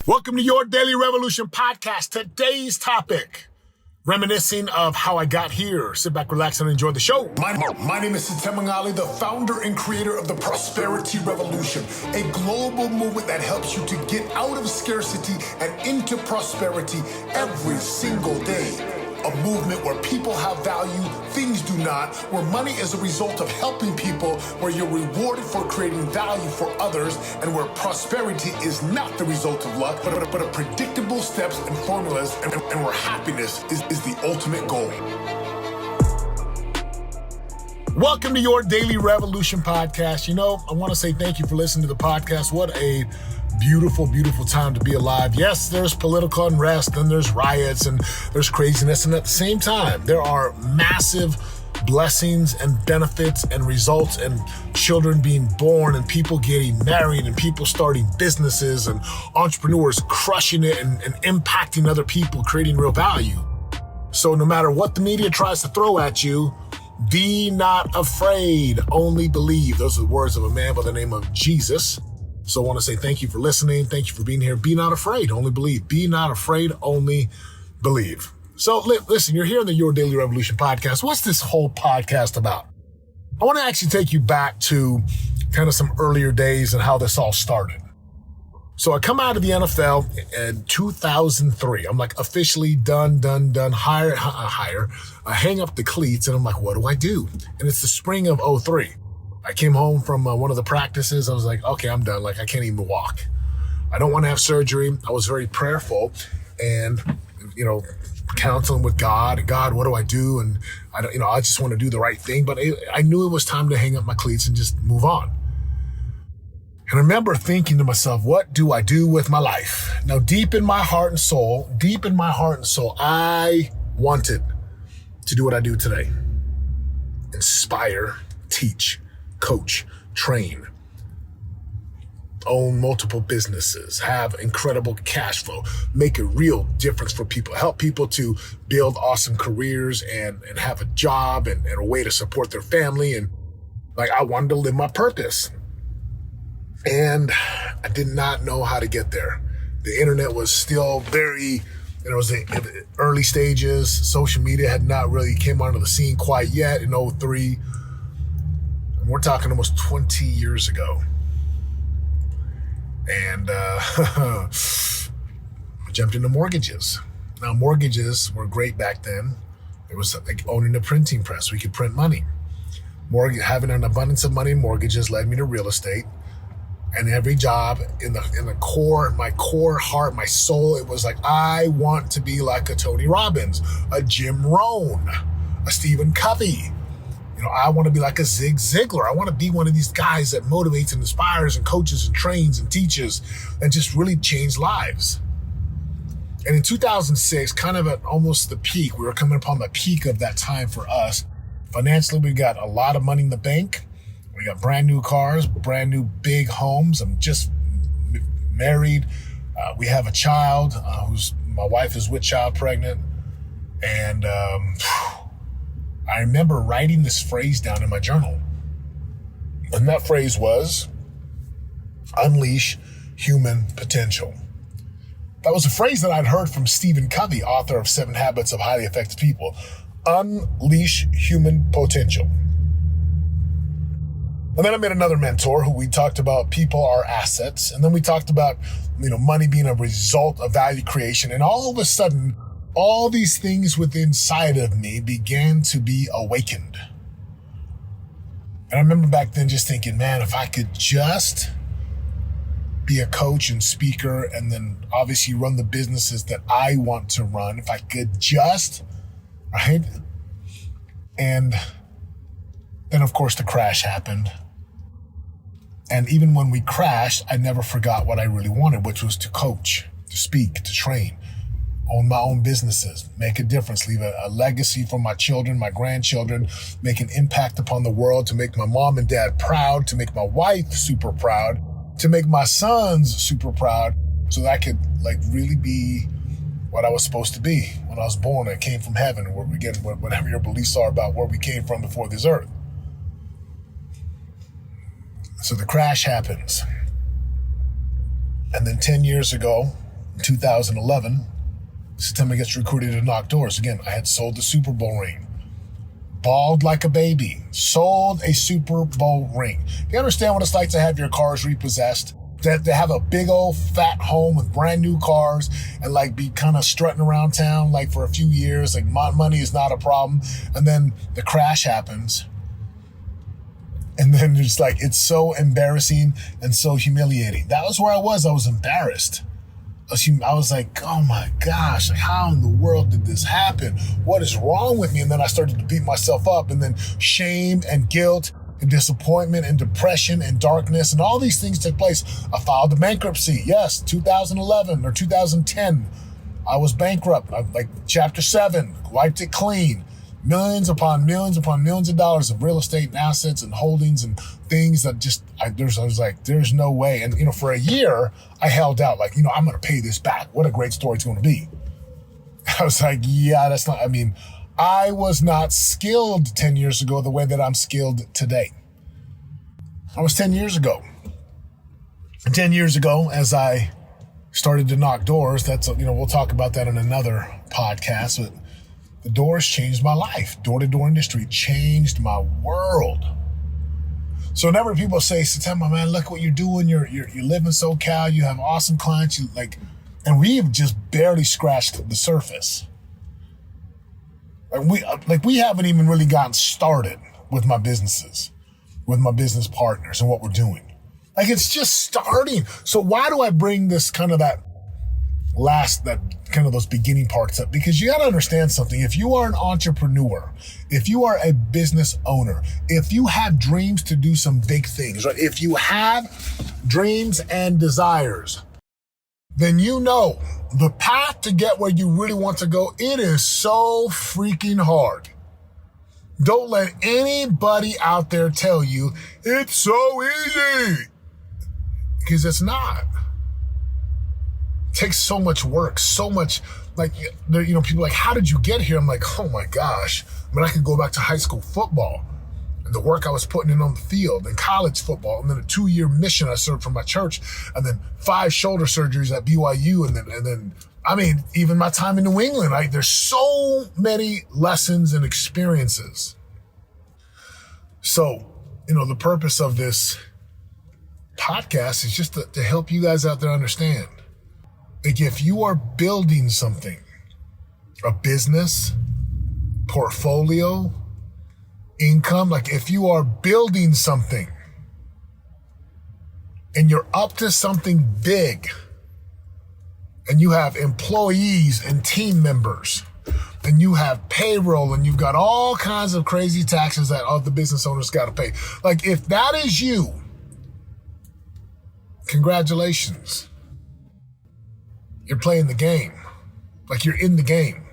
Welcome to your Daily Revolution podcast. Today's topic, reminiscing of how I got here. Sit back, relax, and enjoy the show. My name is Setema, Gali, the founder and creator of the Prosperity Revolution, a global movement that helps you to get out of scarcity and into prosperity every single day. A movement where people have value, things do not, where money is a result of helping people, where you're rewarded for creating value for others, and where prosperity is not the result of luck, but a predictable steps and formulas, and where happiness is the ultimate goal. Welcome to your Daily Revolution podcast. I want to say thank you for listening to the podcast. What a beautiful, beautiful time to be alive. Yes, there's political unrest and there's riots and there's craziness. And at the same time, there are massive blessings and benefits and results and children being born and people getting married and people starting businesses and entrepreneurs crushing it and impacting other people, creating real value. So no matter what the media tries to throw at you, be not afraid, only believe. Those are the words of a man by the name of Jesus. So I want to say thank you for listening. Thank you for being here. Be not afraid, only believe. Be not afraid, only believe. So listen, you're here on the Your Daily Revolution podcast. What's this whole podcast about? I want to actually take you back to kind of some earlier days and how this all started. So I come out of the NFL in 2003. I'm like officially done, hire. I hang up the cleats and I'm like, what do I do? And it's the spring of 2003. I came home from one of the practices. I was like, okay, I'm done. Like, I can't even walk. I don't want to have surgery. I was very prayerful and, counseling with God. And God, what do I do? And I just want to do the right thing. But I knew it was time to hang up my cleats and just move on. And I remember thinking to myself, what do I do with my life? Now, deep in my heart and soul, I wanted to do what I do today. Inspire, teach, coach, train, own multiple businesses, have incredible cash flow, make a real difference for people, help people to build awesome careers and have a job and a way to support their family. And I wanted to live my purpose. And I did not know how to get there. The internet was still very, it was in early stages. Social media had not really came onto the scene quite yet in 2003. We're talking almost 20 years ago. And I jumped into mortgages. Now, mortgages were great back then. It was like owning a printing press. We could print money. Having an abundance of money in mortgages led me to real estate. And every job in the core, my core heart, my soul, it was like, I want to be like a Tony Robbins, a Jim Rohn, a Stephen Covey. I want to be like a Zig Ziglar. I want to be one of these guys that motivates and inspires and coaches and trains and teaches and just really change lives. And in 2006, kind of at almost the peak, we were coming upon the peak of that time for us. Financially, we got a lot of money in the bank. We got brand new cars, brand new big homes. I'm just married. We have a child my wife is with child pregnant. And I remember writing this phrase down in my journal. And that phrase was, unleash human potential. That was a phrase that I'd heard from Stephen Covey, author of 7 Habits of Highly Effective People. Unleash human potential. And then I met another mentor who we talked about people are assets. And then we talked about, money being a result of value creation. And all of a sudden, all these things within inside of me began to be awakened. And I remember back then just thinking, man, if I could just be a coach and speaker and then obviously run the businesses that I want to run, if I could just, right? And then of course the crash happened. And even when we crashed, I never forgot what I really wanted, which was to coach, to speak, to train, own my own businesses, make a difference, leave a legacy for my children, my grandchildren, make an impact upon the world, to make my mom and dad proud, to make my wife super proud, to make my sons super proud, so that I could really be what I was supposed to be when I was born. I came from heaven, or whatever your beliefs are about where we came from before this earth. So the crash happens. And then 10 years ago, In 2011, Setema gets recruited to knock doors. Again, I had sold the Super Bowl ring. Bald like a baby. Sold a Super Bowl ring. Do you understand what it's like to have your cars repossessed? To have a big old fat home with brand new cars and like be kind of strutting around town like for a few years, like money is not a problem. And then the crash happens. And then it's like, it's so embarrassing and so humiliating. That was where I was. I was embarrassed. I was like, oh my gosh, like how in the world did this happen? What is wrong with me? And then I started to beat myself up, and then shame and guilt and disappointment and depression and darkness and all these things took place. I filed a bankruptcy. Yes, 2011 or 2010, I was bankrupt. Like chapter 7, wiped it clean. Millions upon millions upon millions of dollars of real estate and assets and holdings and things that I was like, there's no way. And, for a year, I held out like, I'm going to pay this back. What a great story it's going to be. I was like, yeah, that's not, I was not skilled 10 years ago the way that I'm skilled today. I was 10 years ago. 10 years ago, as I started to knock doors, that's, we'll talk about that in another podcast, but the doors changed my life. Door-to-door industry changed my world. So whenever people say, Setema, man, look what you're doing. You live in SoCal. You have awesome clients. And we've just barely scratched the surface. We haven't even really gotten started with my businesses, with my business partners and what we're doing. Like it's just starting. So why do I bring this kind of those beginning parts up? Because you got to understand something. If you are an entrepreneur, if you are a business owner, if you have dreams to do some big things, right? If you have dreams and desires, then the path to get where you really want to go, it is so freaking hard. Don't let anybody out there tell you it's so easy, because it's not. It takes so much work, so much, people like, how did you get here? I'm like, oh my gosh. I could go back to high school football and the work I was putting in on the field, and college football, and then a 2-year mission I served for my church, and then 5 shoulder surgeries at BYU. And then, even my time in New England, there's so many lessons and experiences. So, the purpose of this podcast is just to help you guys out there understand. Like if you are building something, a business, portfolio, income, like if you are building something and you're up to something big and you have employees and team members and you have payroll and you've got all kinds of crazy taxes that all the business owners got to pay. Like if that is you, congratulations. You're playing the game. Like you're in the game.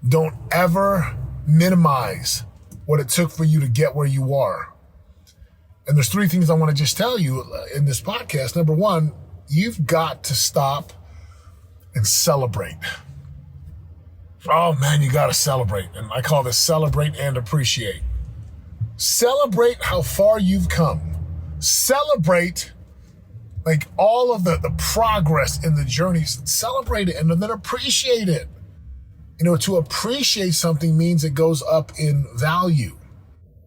Don't ever minimize what it took for you to get where you are. And there's 3 things I want to just tell you in this podcast. Number 1, you've got to stop and celebrate. Oh man, you got to celebrate. And I call this celebrate and appreciate. Celebrate how far you've come. Celebrate like all of the progress in the journey. Celebrate it and then appreciate it. To appreciate something means it goes up in value.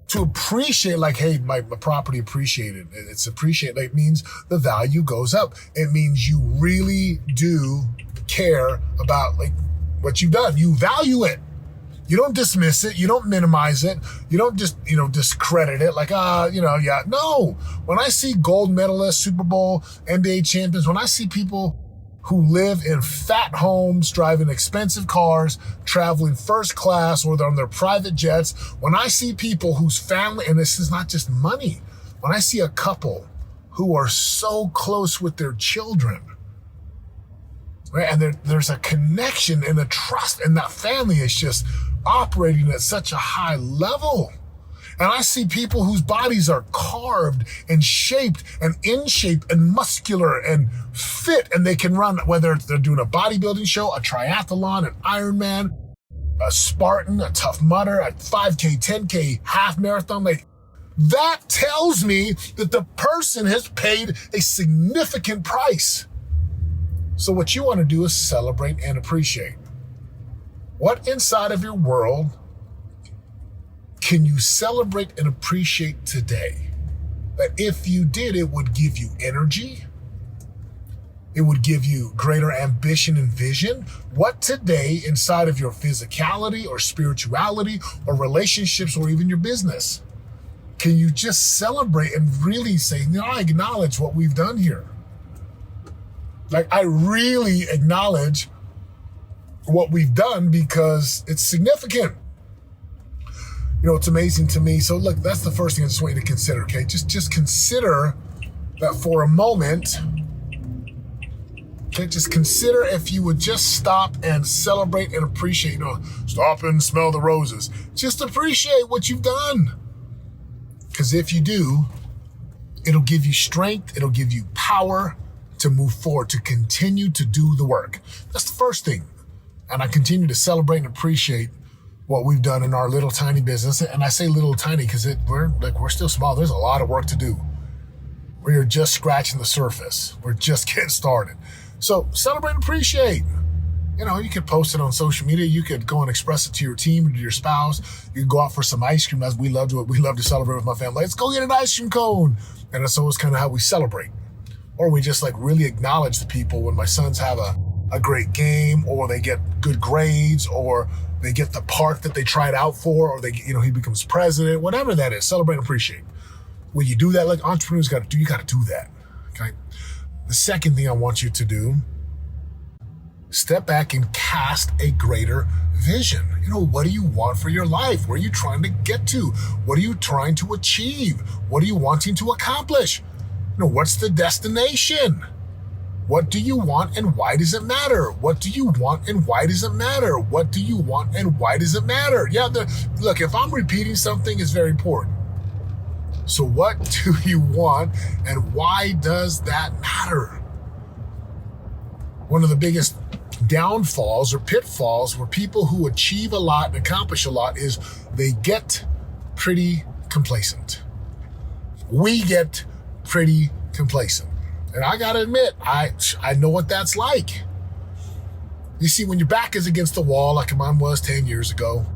To appreciate, like, hey, my property appreciated. It's appreciated. Like, it means the value goes up. It means you really do care about like what you've done. You value it. You don't dismiss it. You don't minimize it. You don't just, discredit it like, yeah. No. When I see gold medalists, Super Bowl, NBA champions, when I see people who live in fat homes, driving expensive cars, traveling first class, or they're on their private jets, when I see people whose family, and this is not just money, when I see a couple who are so close with their children, right? And there's a connection and a trust, and that family is just operating at such a high level. And I see people whose bodies are carved and shaped and in shape and muscular and fit, and they can run, whether they're doing a bodybuilding show, a triathlon, an Ironman, a Spartan, a Tough Mudder, a 5K, 10K, half marathon. Like that tells me that the person has paid a significant price. So what you want to do is celebrate and appreciate. What inside of your world can you celebrate and appreciate today? That if you did, it would give you energy. It would give you greater ambition and vision. What today inside of your physicality or spirituality or relationships or even your business can you just celebrate and really say, I acknowledge what we've done here. Like, I really acknowledge what we've done because it's significant. It's amazing to me. So look, that's the first thing I just want you to consider, okay? Just consider that for a moment. Okay, just consider if you would just stop and celebrate and appreciate, stop and smell the roses. Just appreciate what you've done. Because if you do, it'll give you strength, it'll give you power to move forward, to continue to do the work. That's the first thing. And I continue to celebrate and appreciate what we've done in our little tiny business. And I say little tiny because we're still small. There's a lot of work to do. We're just scratching the surface. We're just getting started. So celebrate and appreciate. You could post it on social media. You could go and express it to your team or to your spouse. You could go out for some ice cream, as we love to celebrate with my family. Let's go get an ice cream cone. And that's always kind of how we celebrate. Or we just really acknowledge the people when my sons have a great game, or they get good grades, or they get the part that they tried out for, or he becomes president, whatever that is. Celebrate and appreciate. When you do that, like entrepreneurs you got to do that. Okay. The second thing I want you to do, step back and cast a greater vision. What do you want for your life? Where are you trying to get to? What are you trying to achieve? What are you wanting to accomplish? What's the destination? What do you want and why does it matter? What do you want and why does it matter? What do you want and why does it matter? Yeah, look, if I'm repeating something, it's very important. So what do you want and why does that matter? One of the biggest downfalls or pitfalls where people who achieve a lot and accomplish a lot is they get pretty complacent. We get pretty complacent. And I got to admit, I know what that's like. You see, when your back is against the wall, like mine was 10 years ago,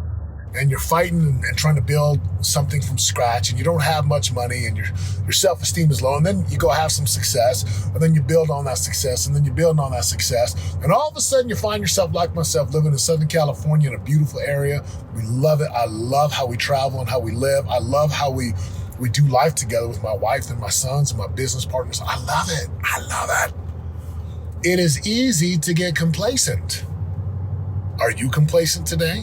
and you're fighting and trying to build something from scratch, and you don't have much money, and your self-esteem is low, and then you go have some success, and then you build on that success, and then you build on that success, and all of a sudden you find yourself, like myself, living in Southern California in a beautiful area. We love it. I love how we travel and how we live. I love how we do life together with my wife and my sons and my business partners. I love it. I love it. It is easy to get complacent. Are you complacent today?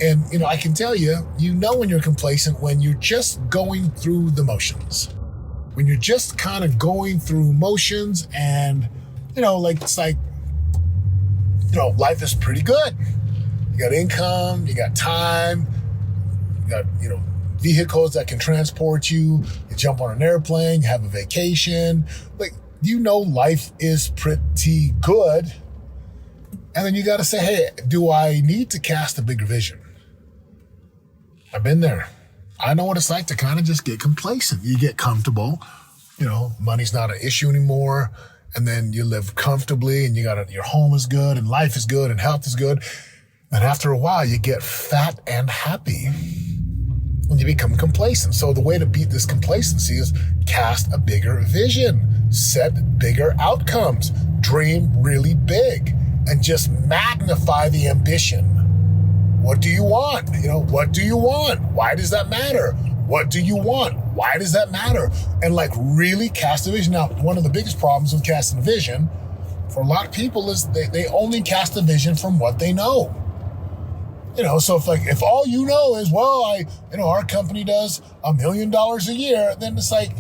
And, I can tell you, when you're complacent when you're just going through the motions. When you're just kind of going through motions and, it's like, life is pretty good. You got income, you got time, you got, vehicles that can transport you. You jump on an airplane, you have a vacation. Life is pretty good. And then you got to say, hey, do I need to cast a bigger vision? I've been there. I know what it's like to kind of just get complacent. You get comfortable. Money's not an issue anymore. And then you live comfortably and your home is good and life is good and health is good. And after a while, you get fat and happy and you become complacent. So the way to beat this complacency is cast a bigger vision, set bigger outcomes, dream really big, and just magnify the ambition. What do you want? What do you want? Why does that matter? What do you want? Why does that matter? And really cast a vision. Now, one of the biggest problems with casting a vision for a lot of people is they only cast a vision from what they know. So if all you know is, our company does $1 million a year, then it's like,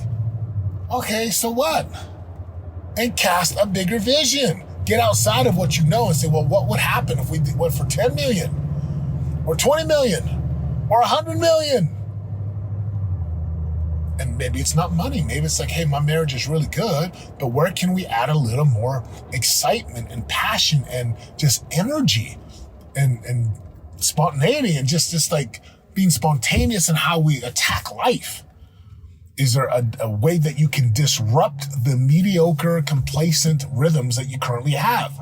okay, so what? And cast a bigger vision. Get outside of what you know and say, well, what would happen if we went for 10 million or 20 million or 100 million? And maybe it's not money. Maybe it's like, hey, my marriage is really good, but where can we add a little more excitement and passion and just energy and spontaneity and just being spontaneous in how we attack life? Is there a way that you can disrupt the mediocre, complacent rhythms that you currently have?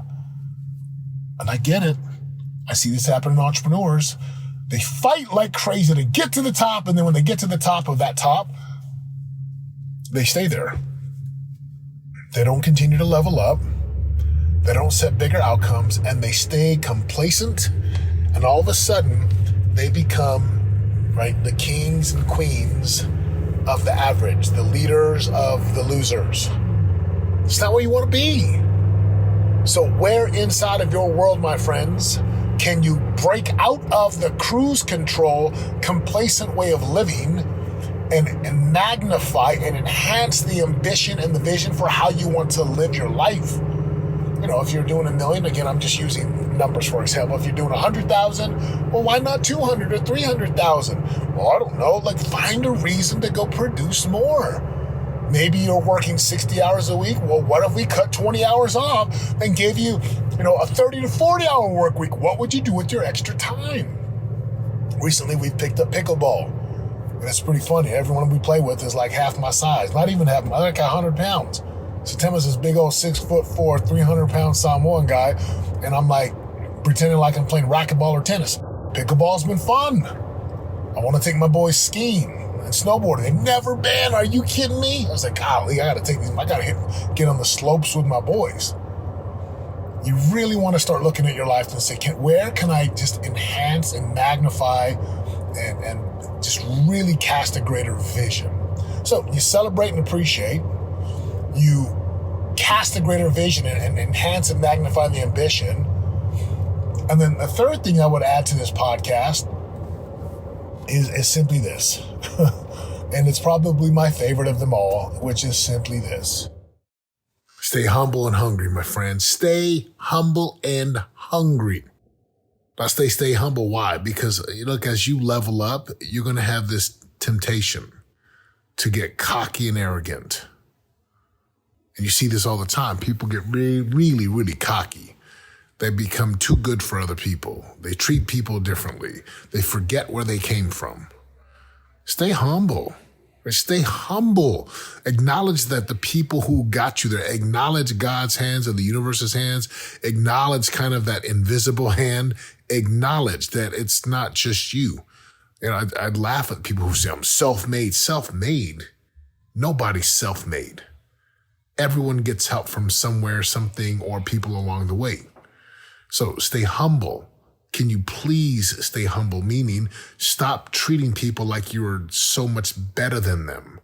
And I get it. I see this happen in entrepreneurs. They fight like crazy to get to the top, and then when they get to the top of that top, they stay there. They don't continue to level up. They don't set bigger outcomes, and they stay complacent, and all of a sudden, they become, right, the kings and queens of the average, the leaders of the losers. It's not where you want to be. So where inside of your world, my friends, can you break out of the cruise control, complacent way of living and magnify and enhance the ambition and the vision for how you want to live your life? You know, if you're doing $1 million, again, I'm just using numbers for example. If you're doing 100,000, well, why not 200 or 300,000? Well, I don't know. Like, find a reason to go produce more. Maybe you're working 60 hours a week. Well, what if we cut 20 hours off and gave you, a 30 to 40 hour work week? What would you do with your extra time? Recently, we picked up pickleball. And it's pretty funny. Everyone we play with is like half my size. Not even half, like 100 pounds. Setema's this big old 6'4", 300-pound Samoan guy, and I'm like pretending like I'm playing racquetball or tennis. Pickleball's been fun. I want to take my boys skiing and snowboarding. They've never been. Are you kidding me? I was like, golly, I got to get on the slopes with my boys. You really want to start looking at your life and say, where can I just enhance and magnify and just really cast a greater vision? So you celebrate and appreciate. You cast a greater vision and enhance and magnify the ambition. And then the third thing I would add to this podcast is simply this. And it's probably my favorite of them all, which is simply this. Stay humble and hungry, my friends. Stay humble and hungry. I stay humble. Why? Because, look, as you level up, you're going to have this temptation to get cocky and arrogant. And you see this all the time. People get really, really, really cocky. They become too good for other people. They treat people differently. They forget where they came from. Stay humble. Stay humble. Acknowledge that the people who got you there, acknowledge God's hands and the universe's hands, acknowledge kind of that invisible hand, acknowledge that it's not just you. I'd laugh at people who say, I'm self-made. Self-made? Nobody's self-made. Everyone gets help from somewhere, something, or people along the way. So stay humble. Can you please stay humble? Meaning, stop treating people like you're so much better than them.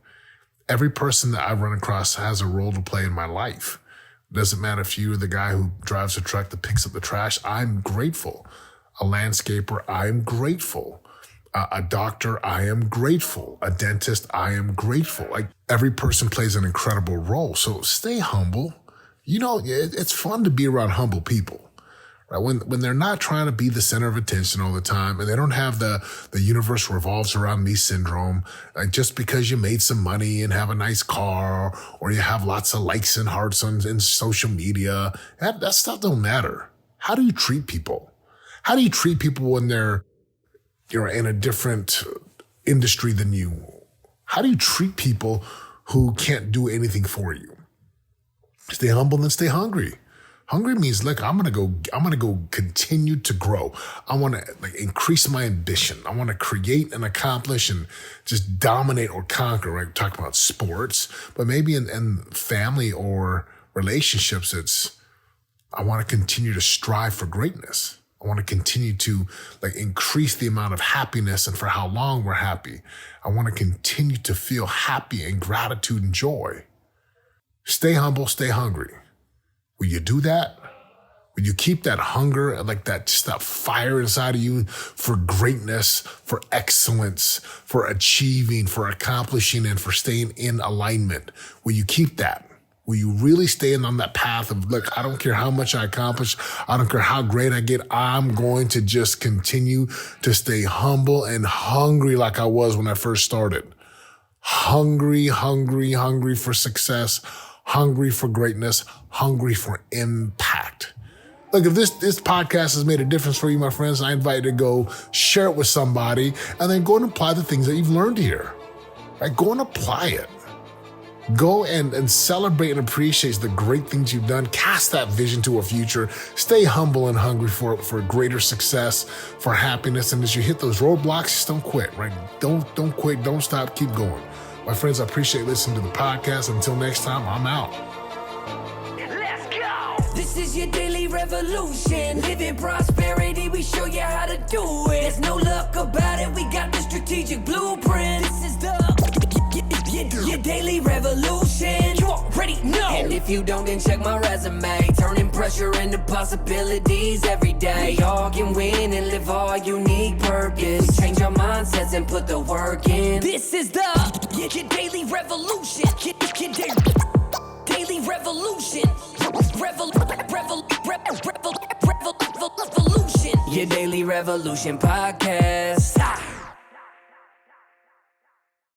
Every person that I run across has a role to play in my life. Doesn't matter if you're the guy who drives a truck that picks up the trash. I'm grateful. A landscaper, I'm grateful. A doctor, I am grateful. A dentist, I am grateful. Like, every person plays an incredible role. So stay humble. It's fun to be around humble people, right? When they're not trying to be the center of attention all the time, and they don't have the universe revolves around me syndrome. Like, just because you made some money and have a nice car, or you have lots of likes and hearts in social media, that stuff don't matter. How do you treat people? How do you treat people when they're in a different industry than you? How do you treat people who can't do anything for you? Stay humble and stay hungry. Hungry means, look, I'm going to go continue to grow. I want to increase my ambition. I want to create and accomplish and just dominate or conquer, right? We're talking about sports, but maybe in family or relationships, I want to continue to strive for greatness. I want to continue to increase the amount of happiness and for how long we're happy. I want to continue to feel happy and gratitude and joy. Stay humble, stay hungry. Will you do that? Will you keep that hunger, that fire inside of you for greatness, for excellence, for achieving, for accomplishing, and for staying in alignment? Will you keep that? Will you really stay on that path of, look, I don't care how much I accomplish. I don't care how great I get. I'm going to just continue to stay humble and hungry like I was when I first started. Hungry, hungry, hungry for success, hungry for greatness, hungry for impact. Look, if this podcast has made a difference for you, my friends, I invite you to go share it with somebody and then go and apply the things that you've learned here. Right? Go and apply it. Go and celebrate and appreciate the great things you've done. Cast that vision to a future. Stay humble and hungry for greater success, for happiness. And as you hit those roadblocks, just don't quit, right? Don't quit. Don't stop. Keep going. My friends, I appreciate listening to the podcast. Until next time, I'm out. Let's go! This is your daily revolution. Living prosperity, we show you how to do it. There's no luck about it. We got the strategic blueprint. This is your daily revolution. You already know. And if you don't, then check my resume. Turning pressure into possibilities every day. We all can win and live our unique purpose. We change our mindsets and put the work in. This is your daily revolution. Daily revolution. Revolution. Your daily revolution podcast.